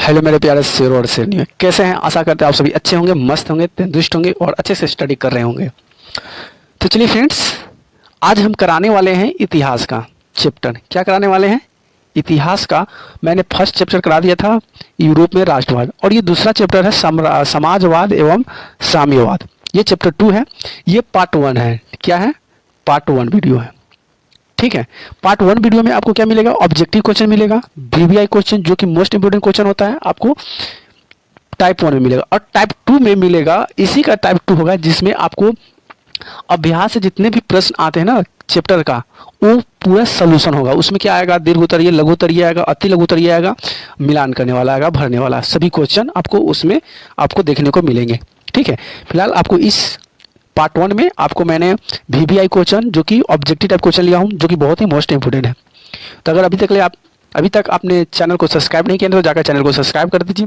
Hello मेरे प्यारे शेरों और शेरनियों, कैसे हैं? आशा करते हैं आप सभी अच्छे होंगे, मस्त होंगे, तंदुरुस्त होंगे और अच्छे से स्टडी कर रहे होंगे। तो चलिए फ्रेंड्स, आज हम कराने वाले हैं इतिहास का चैप्टर। क्या कराने वाले हैं? इतिहास का। मैंने फर्स्ट चैप्टर करा दिया था यूरोप में राष्ट्रवाद, और ये दूसरा चैप्टर है समाजवाद एवं साम्यवाद। ये चैप्टर 2 है, ये पार्ट 1 है। क्या है? पार्ट 1 वीडियो है। ठीक है। पार्ट 1 वीडियो में आपको क्या मिलेगा? ऑब्जेक्टिव क्वेश्चन मिलेगा, वीवीआई क्वेश्चन जो कि मोस्ट इंपोर्टेंट क्वेश्चन होता है, आपको टाइप 1 में मिलेगा। और टाइप 2 में मिलेगा, इसी का टाइप 2 होगा जिसमें आपको अभ्यास से जितने भी प्रश्न आते हैं ना चैप्टर का, वो पूरा सोल्यूशन होगा। उसमें क्या आएगा? दीर्घ उत्तरीय, लघु उत्तरीय आएगा, अति लघु उत्तरीय आएगा, मिलान करने वाला आएगा, भरने वाला, सभी क्वेश्चन आपको उसमें आपको देखने को मिलेंगे। ठीक है। फिलहाल आपको इस पार्ट 1 में आपको मैंने वीवीआई क्वेश्चन जो कि ऑब्जेक्टिव टाइप क्वेश्चन लिया हूँ, जो कि बहुत ही मोस्ट इंपोर्टेंट है। तो अगर अभी तक आपने चैनल को सब्सक्राइब नहीं किया तो जाकर चैनल को सब्सक्राइब कर दीजिए,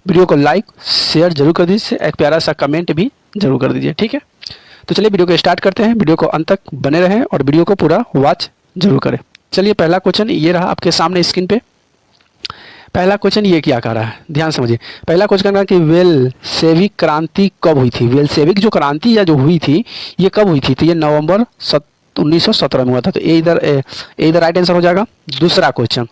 वीडियो को लाइक शेयर जरूर कर दीजिए, एक प्यारा सा कमेंट भी जरूर कर दीजिए। ठीक है। तो चलिए वीडियो को स्टार्ट करते हैं। वीडियो को अंत तक बने रहें और वीडियो को पूरा वॉच जरूर करें। चलिए पहला क्वेश्चन ये रहा आपके सामने स्क्रीन पे। पहला क्वेश्चन ये क्या कह रहा है, ध्यान समझिए। पहला क्वेश्चन कह रहा है कि वेलसेविक क्रांति कब हुई थी? वेलसेविक जो क्रांति या जो हुई थी ये कब हुई थी? तो ये नवंबर 1917 में हुआ था। तो ये इधर राइट आंसर हो जाएगा। दूसरा क्वेश्चन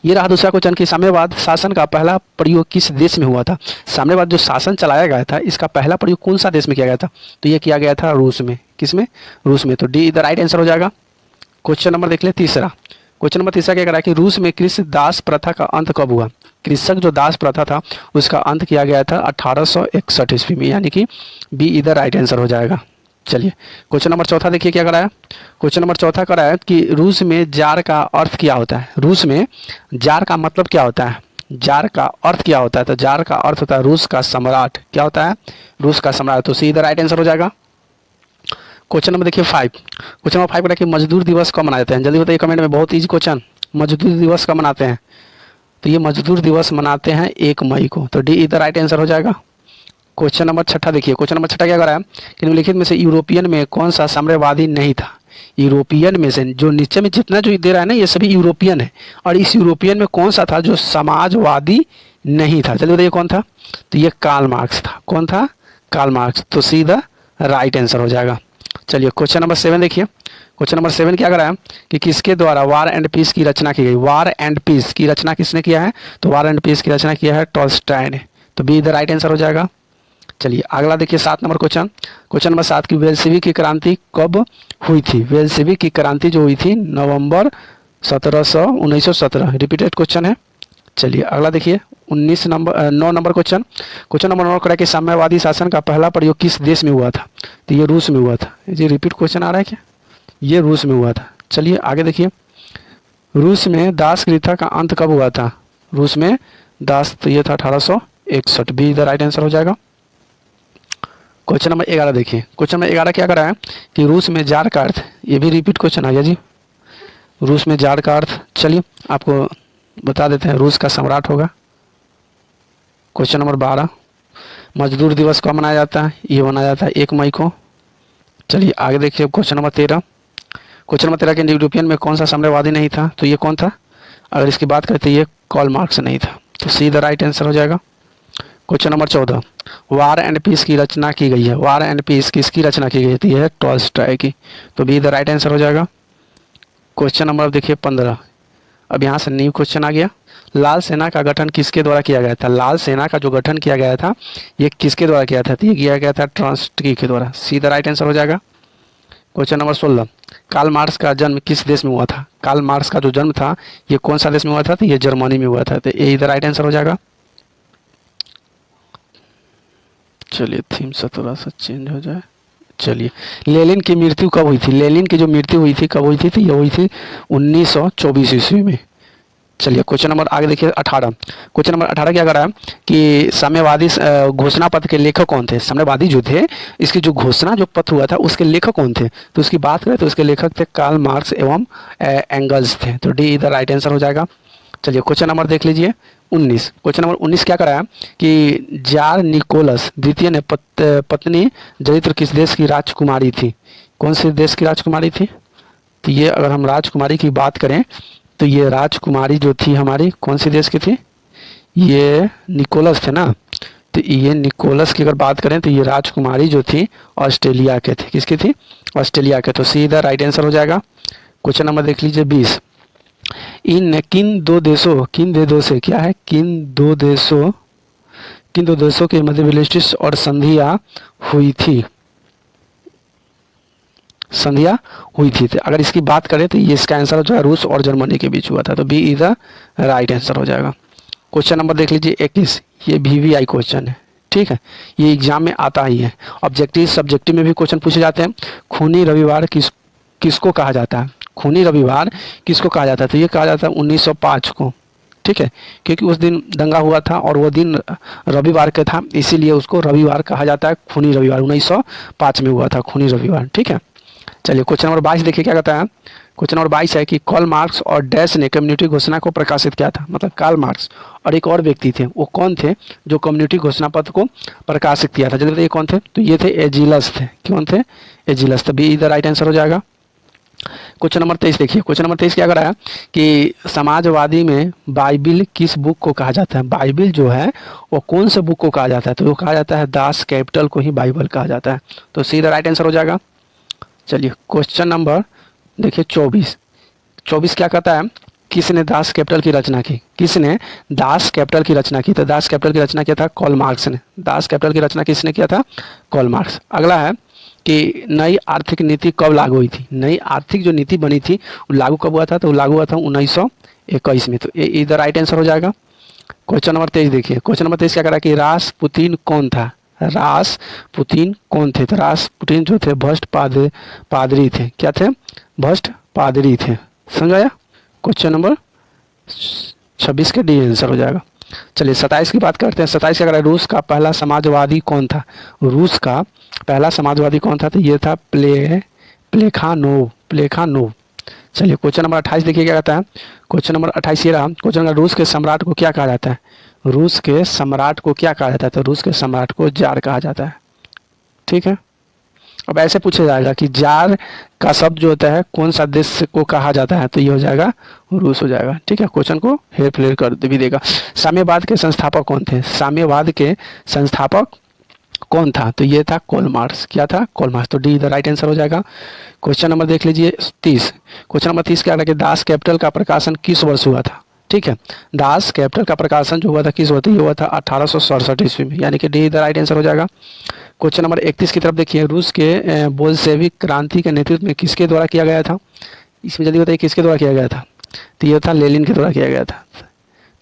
ये रहा। दूसरा क्वेश्चन कि साम्यवाद शासन का पहला प्रयोग किस देश में हुआ था? साम्यवाद जो शासन चलाया गया था, इसका पहला प्रयोग कौन सा देश में किया गया था? तो ये किया गया था रूस में। किसमें? रूस में। तो डी इधर राइट आंसर हो जाएगा। क्वेश्चन नंबर देख ले तीसरा। क्वेश्चन नंबर तीसरा क्या कह रहा है कि रूस में कृषि दास प्रथा का अंत कब हुआ? कृषक जो दास प्रथा था उसका अंत किया गया था 1861 ईस्वी में, यानी कि बी इधर राइट आंसर हो जाएगा। चलिए क्वेश्चन नंबर चौथा देखिए क्या कराया। क्वेश्चन नंबर चौथा कराया कि रूस में जार का अर्थ क्या होता है? रूस में जार का मतलब क्या होता है? जार का अर्थ क्या होता है? तो जार का अर्थ होता है रूस का सम्राट। क्या होता है? रूस का सम्राट। तो सी इधर राइट आंसर हो जाएगा। क्वेश्चन नंबर देखिए 5। क्वेश्चन नंबर 5 का कि मजदूर दिवस कब मनाते हैं? जल्दी बताइए कमेंट में। बहुत ईजी क्वेश्चन। मजदूर दिवस कब मनाते हैं? तो ये मजदूर दिवस मनाते हैं 1 मई को। तो डी इधर राइट आंसर हो जाएगा। क्वेश्चन नंबर छठा देखिए। क्वेश्चन नंबर छठा क्या कर रहा है कि निम्नलिखित में से यूरोपियन में कौन सा साम्यवादी नहीं था? यूरोपियन में से जो नीचे में जितना जो दे रहा है ना, ये सभी यूरोपियन है, और इस यूरोपियन में कौन सा था जो समाजवादी नहीं था? चलिए बताइए कौन था? तो ये कार्ल मार्क्स था। कौन था? Karl Marx. तो सीधा राइट आंसर हो जाएगा। चलिए क्वेश्चन नंबर 7 देखिए। क्वेश्चन नंबर 7 क्या कर रहा है कि किसके द्वारा वार एंड पीस की रचना की गई? वार एंड पीस की रचना किसने किया है? तो वार एंड पीस की रचना किया है टॉल्स्टॉय ने। तो बी इधर राइट आंसर हो जाएगा। चलिए अगला देखिए 7 नंबर क्वेश्चन। क्वेश्चन नंबर 7 की वेलसेविक की क्रांति कब हुई थी? वेलसेविक की क्रांति जो हुई थी नवंबर 1917। रिपीटेड क्वेश्चन है। चलिए अगला देखिए 9 नंबर क्वेश्चन। क्वेश्चन नंबर 9 करा कि साम्यवादी शासन का पहला प्रयोग किस देश में हुआ था? तो ये रूस में हुआ था। ये रिपीट क्वेश्चन आ रहा है क्या? ये रूस में हुआ था। चलिए आगे देखिए। रूस में दास प्रथा का अंत कब हुआ था? रूस में दास, तो ये था 1861। भी इधर राइट आंसर हो जाएगा। क्वेश्चन नंबर 11 देखिए। क्वेश्चन नंबर 11 क्या करा है कि रूस में जार का अर्थ, ये भी रिपीट क्वेश्चन आ गया जी। रूस में जार का अर्थ चलिए आपको बता देते हैं, रूस का सम्राट होगा। क्वेश्चन नंबर 12 मजदूर दिवस कब मनाया जाता है? ये मनाया जाता है 1 मई को। चलिए आगे देखिए क्वेश्चन नंबर 13। क्वेश्चन नंबर 13 के यूरोपियन में कौन सा साम्यवादी नहीं था? तो ये कौन था? अगर इसकी बात करते ये कार्ल मार्क्स नहीं था। तो सी द राइट आंसर हो जाएगा। Question number 14 War and Peace की रचना की गई है। वार एंड पीस किसकी रचना की गई थी? है टॉल्स्टॉय की। तो बी द राइट आंसर हो जाएगा। क्वेश्चन नंबर देखिए 15। अब यहाँ से न्यू क्वेश्चन आ गया। लाल सेना का गठन किसके द्वारा किया गया था? लाल सेना का जो गठन किया गया था ये किसके द्वारा किया था? तो ये किया गया था ट्रॉट्स्की के द्वारा। सी द राइट आंसर हो जाएगा। क्वेश्चन नंबर 16 कार्ल मार्क्स का जन्म किस देश में हुआ था? कार्ल मार्क्स का जो जन्म था ये कौन सा देश में हुआ था? तो ये जर्मनी में हुआ था। तो ये इधर राइट आंसर हो जाएगा। चलिए थीम से थोड़ा सा चेंज हो जाए। चलिए लेनिन की मृत्यु कब हुई थी? लेनिन की जो मृत्यु हुई थी कब हुई थी? तो ये हुई थी 1924 ईस्वी में। चलिए क्वेश्चन नंबर आगे देखिए 18। क्वेश्चन नंबर 18 क्या कर रहा है कि साम्यवादी घोषणा पत्र के लेखक कौन थे? साम्यवादी जो थे इसकी जो घोषणा जो पत्र हुआ था उसके लेखक कौन थे? तो उसकी बात करें तो उसके लेखक थे कार्ल मार्क्स एवं एंगल्स थे। तो डी इधर राइट आंसर हो जाएगा। चलिए क्वेश्चन नंबर देख लीजिए 19। क्वेश्चन नंबर 19 क्या कराया कि जार निकोलस द्वितीय ने पत्नी चरित्र किस देश की राजकुमारी थी? कौन से देश की राजकुमारी थी? तो ये अगर हम राजकुमारी की बात करें तो ये राजकुमारी जो थी हमारी कौन सी देश की थी? ये निकोलस थे ना, तो ये निकोलस की अगर बात करें तो ये राजकुमारी जो थी ऑस्ट्रेलिया के थे। किसकी थी? ऑस्ट्रेलिया के। तो सीधा राइट आंसर हो जाएगा। क्वेश्चन नंबर देख लीजिए 20। इन किन दो देशों, किन दो देशों से क्या है, किन दो देशों के मध्य बैलिस्टिक और संधियां हुई थी, संधियां हुई थी। तो अगर इसकी बात करें तो ये इसका आंसर जो है रूस और जर्मनी के बीच हुआ था। तो B is the right answer हो जाएगा। क्वेश्चन नंबर देख लीजिए 21। ये VVI क्वेश्चन है, ठीक है, ये एग्जाम में आता ही है। ऑब्जेक्टिव सब्जेक्टिव में भी क्वेश्चन पूछे जाते हैं। खूनी रविवार किसको कहा जाता है? खूनी रविवार किसको कहा जाता है? तो ये कहा जाता है 1905 को, ठीक है, क्योंकि उस दिन दंगा हुआ था और वो दिन रविवार का था, इसीलिए उसको रविवार कहा जाता है। खूनी रविवार 1905 में हुआ था खूनी रविवार, ठीक है। चलिए क्वेश्चन नंबर 22 देखिए क्या कहता है। क्वेश्चन नंबर 22 है कि कार्ल मार्क्स और डैश ने कम्युनिटी घोषणा को प्रकाशित किया था। मतलब कार्ल मार्क्स और एक और व्यक्ति थे, वो कौन थे जो कम्युनिटी घोषणा पत्र को प्रकाशित किया था? जल्दी बताइए कौन थे? तो ये थे एजिलस थे। कौन थे? एजिलस। तो बी इधर राइट आंसर हो जाएगा। क्वेश्चन नंबर 23 देखिए। क्वेश्चन नंबर 23 क्या कर रहा है कि समाजवादी में बाइबिल किस बुक को कहा जाता है? बाइबिल जो है वो कौन से बुक को कहा जाता है? तो वो कहा जाता है दास कैपिटल को ही बाइबल कहा जाता है। तो सीधा राइट आंसर हो जाएगा। चलिए क्वेश्चन नंबर देखिए 24 क्या कहता है? किसने दास कैपिटल की रचना की? किसने दास कैपिटल की रचना की? तो दास कैपिटल की रचना किया था कार्ल मार्क्स ने। दास कैपिटल की रचना किसने किया था? Karl Marx. अगला है कि नई आर्थिक नीति कब लागू हुई थी? नई आर्थिक जो नीति बनी थी वो लागू कब हुआ था? तो लागू हुआ था 1921 में। तो इधर राइट आंसर हो जाएगा। क्वेश्चन नंबर 23 देखिए। क्वेश्चन नंबर 23 क्या कह रहा है कि रासपुतीन कौन था? रासपुतीन कौन थे? तो रासपुतीन जो थे भ्रष्ट पादरी थे। क्या थे? भ्रष्ट पादरी थे। समझाया? क्वेश्चन नंबर 26 के डी आंसर हो जाएगा। चलिए 27 की बात करते हैं। 27 क्या कह रहा है? रूस का पहला समाजवादी कौन था? रूस का पहला समाजवादी कौन था? तो ये था प्लेखानोव। चलिए क्वेश्चन नंबर 28 देखिए क्या कहता है। क्वेश्चन नंबर 28 ये रहा। क्वेश्चन नंबर रूस के सम्राट को क्या कहा जाता है? रूस के सम्राट को क्या कहा जाता है? तो रूस के सम्राट को जार कहा जाता है, ठीक है। अब ऐसे पूछा जाएगा कि जार का शब्द जो होता है कौन सा देश को कहा जाता है? तो ये हो जाएगा रूस हो जाएगा, ठीक है। क्वेश्चन को हेर फेर कर भी देगा। साम्यवाद के संस्थापक कौन थे? साम्यवाद के संस्थापक कौन था? तो ये था कार्ल मार्क्स। क्या था? Karl Marx. तो डी द राइट आंसर हो जाएगा। क्वेश्चन नंबर देख लीजिए 30। क्वेश्चन नंबर 30 क्या था कि दास कैपिटल का प्रकाशन किस वर्ष हुआ था? ठीक है, दास कैपिटल का प्रकाशन जो हुआ था किस वर्ष? ये हुआ था 1867 ईस्वी में, यानी कि डी द राइट आंसर हो जाएगा। क्वेश्चन नंबर 31 की तरफ देखिए। रूस के बोल्शेविक क्रांति के नेतृत्व में किसके द्वारा किया गया था? इसमें जल्दी बताइए किसके द्वारा किया गया था? तो ये था लेनिन के द्वारा किया गया था।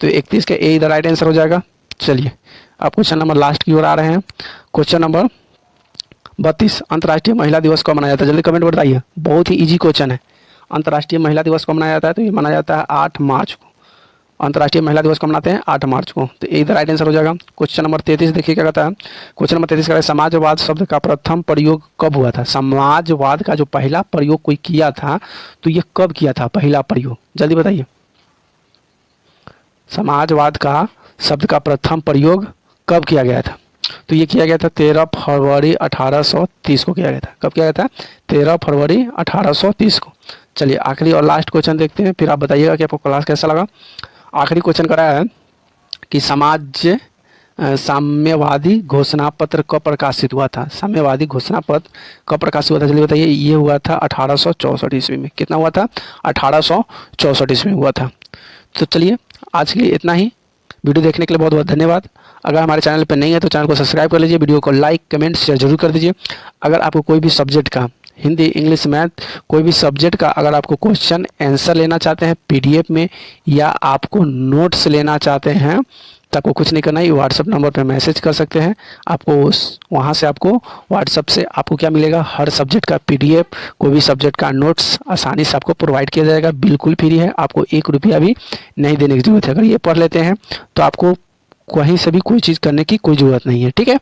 तो 31 का ए द राइट आंसर हो जाएगा। चलिए अब क्वेश्चन नंबर लास्ट की ओर आ रहे हैं। Question number 32। अंतर्राष्ट्रीय महिला दिवस कब मनाया जाता है? जल्दी कमेंट बताइए। बहुत ही इजी क्वेश्चन है। अंतर्राष्ट्रीय महिला दिवस कब मनाया जाता है? तो ये मनाया जाता है 8 मार्च को। अंतर्राष्ट्रीय महिला दिवस कब मनाते हैं? 8 मार्च को। तो इधर राइट आंसर हो जाएगा। क्वेश्चन नंबर 33 देखिए क्या कहता है। क्वेश्चन नंबर 33 का है समाजवाद शब्द का प्रथम प्रयोग कब हुआ था? समाजवाद का जो पहला प्रयोग कोई किया था तो ये कब किया था पहला प्रयोग? जल्दी बताइए। समाजवाद का शब्द का प्रथम प्रयोग कब किया गया था? तो ये किया गया था 13 फरवरी 1830 को किया गया था। कब किया गया था? 13 फरवरी 1830 को। चलिए आखिरी और लास्ट क्वेश्चन देखते हैं, फिर आप बताइएगा कि आपको क्लास कैसा लगा। आखिरी क्वेश्चन कराया है कि साम्यवादी घोषणा पत्र कब प्रकाशित हुआ था? साम्यवादी घोषणा पत्र कब प्रकाशित हुआ था? जल्दी बताइए। ये हुआ था 1864 ईस्वी में। कितना हुआ था? 1864 ईस्वी में हुआ था। तो चलिए आज के लिए इतना ही। वीडियो देखने के लिए बहुत बहुत धन्यवाद। अगर हमारे चैनल पर नहीं है तो चैनल को सब्सक्राइब कर लीजिए, वीडियो को लाइक कमेंट शेयर जरूर कर दीजिए। अगर आपको कोई भी सब्जेक्ट का, हिंदी इंग्लिश मैथ, कोई भी सब्जेक्ट का अगर आपको क्वेश्चन आंसर लेना चाहते हैं पीडीएफ में या आपको नोट्स लेना चाहते हैं तो आपको कुछ नहीं करना है, व्हाट्सअप नंबर पर मैसेज कर सकते हैं। आपको वहाँ से आपको व्हाट्सअप से आपको क्या मिलेगा? हर सब्जेक्ट का पीडीएफ, कोई भी सब्जेक्ट का नोट्स आसानी से आपको प्रोवाइड किया जाएगा। बिल्कुल फ्री है, आपको 1 रुपया भी नहीं देने की जरूरत है। अगर ये पढ़ लेते हैं तो आपको कहीं से भी कोई चीज़ करने की कोई ज़रूरत नहीं है, ठीक है।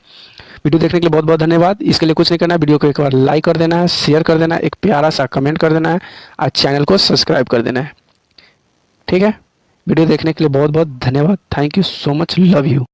वीडियो देखने के लिए बहुत बहुत धन्यवाद। इसके लिए कुछ नहीं करना है, वीडियो को एक बार लाइक कर देना है, शेयर कर देना है, एक प्यारा सा कमेंट कर देना है और चैनल को सब्सक्राइब कर देना है, ठीक है। वीडियो देखने के लिए बहुत बहुत धन्यवाद। Thank you so much, love you.